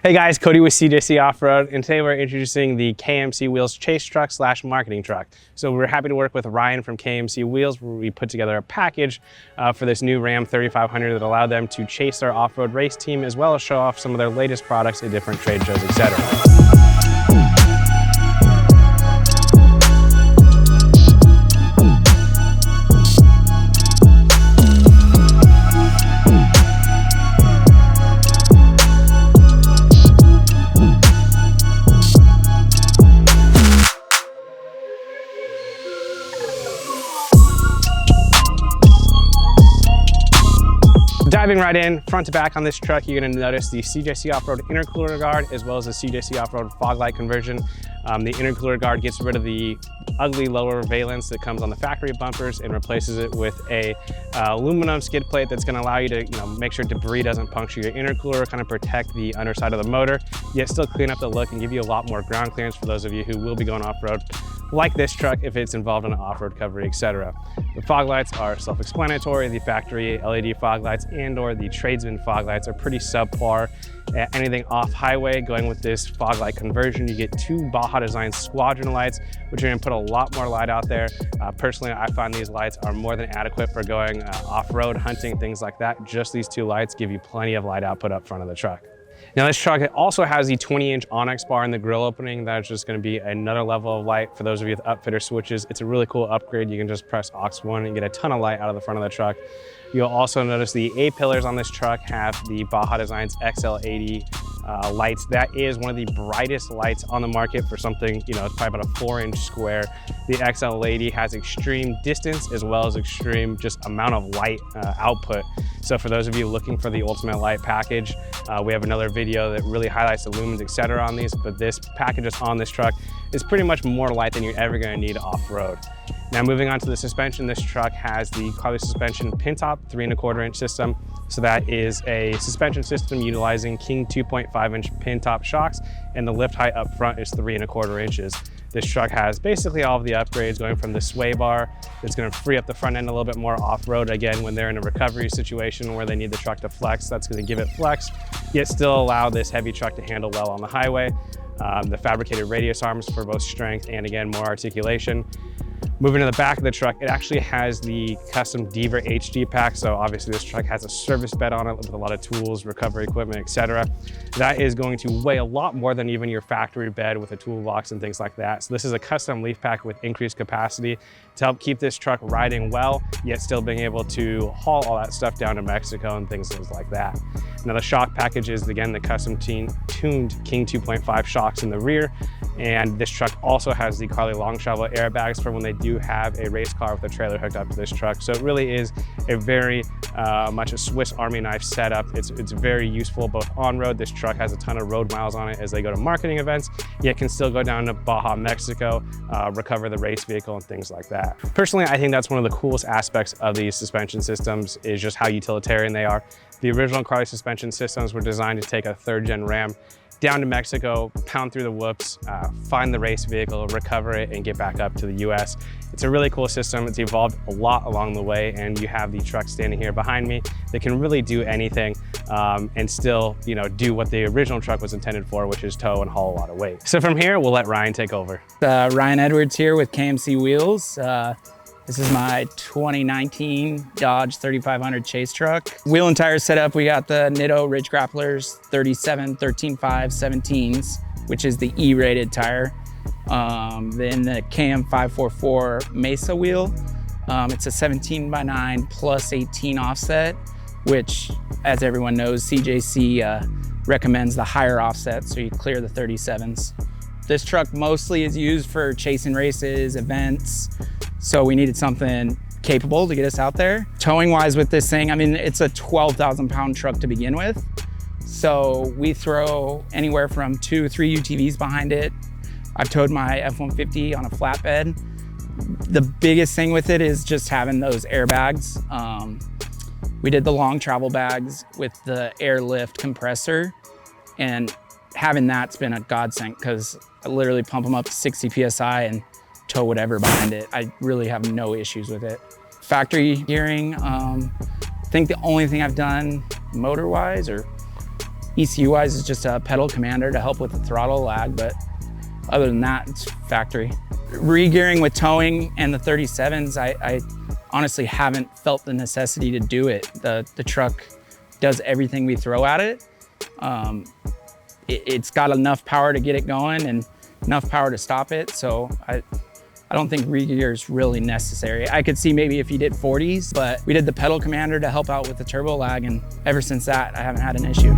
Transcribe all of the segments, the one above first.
Hey guys, Cody with CJC Off-Road, and today we're introducing the KMC Wheels chase truck slash marketing truck. So we're happy to work with Ryan from KMC Wheels, where we put together a package for this new Ram 3500 that allowed them to chase their off-road race team, as well as show off some of their latest products at different trade shows, etc. Diving right in, front to back on this truck, you're going to notice the CJC Off-Road Intercooler Guard as well as the CJC Off-Road fog light conversion. The Intercooler Guard gets rid of the ugly lower valence that comes on the factory bumpers and replaces it with a aluminum skid plate that's going to allow you to make sure debris doesn't puncture your intercooler, kind of protect the underside of the motor, yet still clean up the look and give you a lot more ground clearance for those of you who will be going off-road like this truck if it's involved in an off-road recovery, etc. The fog lights are self-explanatory. The factory LED fog lights and or the tradesman fog lights are pretty subpar. Anything off highway, going with this fog light conversion, you get two Baja design squadron lights, which are going to put a lot more light out there. Personally, I find these lights are more than adequate for going off-road, hunting, things like that. Just these two lights give you plenty of light output up front of the truck. Now this truck also has the 20-inch Onyx Bar in the grill opening. That's just going to be another level of light for those of you with upfitter switches. It's a really cool upgrade. You can just press aux1 and get a ton of light out of the front of the truck. You'll also notice the A-pillars on this truck have the Baja Designs XL80 lights. That is one of the brightest lights on the market for something, it's probably about a 4-inch square. The XL80 has extreme distance as well as extreme just amount of light output. So for those of you looking for the ultimate light package, we have another video that really highlights the lumens, etc. on these, but this package that's on this truck is pretty much more light than you're ever going to need off-road. Now moving on to the suspension, this truck has the Carli Suspension Pintop 3¼ system. So that is a suspension system utilizing King 2.5-inch Pintop shocks, and the lift height up front is 3¼ inches. This truck has basically all of the upgrades, going from the sway bar that's going to free up the front end a little bit more off-road. Again, when they're in a recovery situation where they need the truck to flex, that's going to give it flex, yet still allow this heavy truck to handle well on the highway. The fabricated radius arms for both strength and, again, more articulation. Moving to the back of the truck, it actually has the custom Deaver HD pack. So obviously this truck has a service bed on it with a lot of tools, recovery equipment, etc. That is going to weigh a lot more than even your factory bed with a toolbox and things like that. So this is a custom leaf pack with increased capacity to help keep this truck riding well, yet still being able to haul all that stuff down to Mexico and things like that. Now the shock package is, again, the custom tuned King 2.5 shocks in the rear. And this truck also has the Carli long travel airbags for when they do have a race car with a trailer hooked up to this truck. So it really is a very much a Swiss Army knife setup. It's very useful both on road. This truck has a ton of road miles on it as they go to marketing events, yet can still go down to Baja, Mexico, recover the race vehicle and things like that. Personally, I think that's one of the coolest aspects of these suspension systems is just how utilitarian they are. The original Carli suspension systems were designed to take a 3rd-gen Ram down to Mexico, pound through the whoops, find the race vehicle, recover it, and get back up to the US. It's a really cool system. It's evolved a lot along the way, and you have the truck standing here behind me that can really do anything and still, do what the original truck was intended for, which is tow and haul a lot of weight. So from here, we'll let Ryan take over. Ryan Edwards here with KMC Wheels. This is my 2019 Dodge 3500 chase truck. Wheel and tires setup, we got the Nitto Ridge Grapplers 37, 13.5, 17s, which is the E-rated tire. Then the KM544 Mesa wheel. It's a 17x9 plus 18 offset, which, as everyone knows, CJC recommends the higher offset, so you clear the 37s. This truck mostly is used for chasing races, events, so we needed something capable to get us out there. Towing wise with this thing, it's a 12,000 pound truck to begin with. So we throw anywhere from 2 or 3 UTVs behind it. I've towed my F-150 on a flatbed. The biggest thing with it is just having those airbags. We did the long travel bags with the airlift compressor, and having that's been a godsend because I literally pump them up to 60 PSI and tow whatever behind it. I really have no issues with it. Factory gearing, I think the only thing I've done motor-wise or ECU wise, it's just a pedal commander to help with the throttle lag, but other than that, it's factory. Re-gearing with towing and the 37s, I honestly haven't felt the necessity to do it. The truck does everything we throw at it. It's got enough power to get it going and enough power to stop it, so I don't think re-gear is really necessary. I could see maybe if you did 40s, but we did the pedal commander to help out with the turbo lag, and ever since that, I haven't had an issue.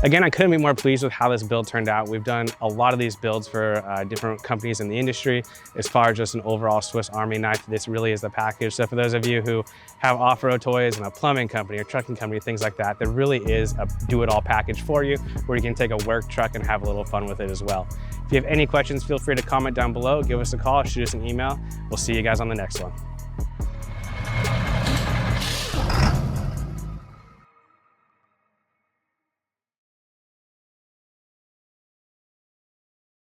Again, I couldn't be more pleased with how this build turned out. We've done a lot of these builds for different companies in the industry. As far as just an overall Swiss Army knife, this really is the package. So for those of you who have off-road toys and a plumbing company or trucking company, things like that, there really is a do-it-all package for you where you can take a work truck and have a little fun with it as well. If you have any questions, feel free to comment down below, give us a call, shoot us an email. We'll see you guys on the next one.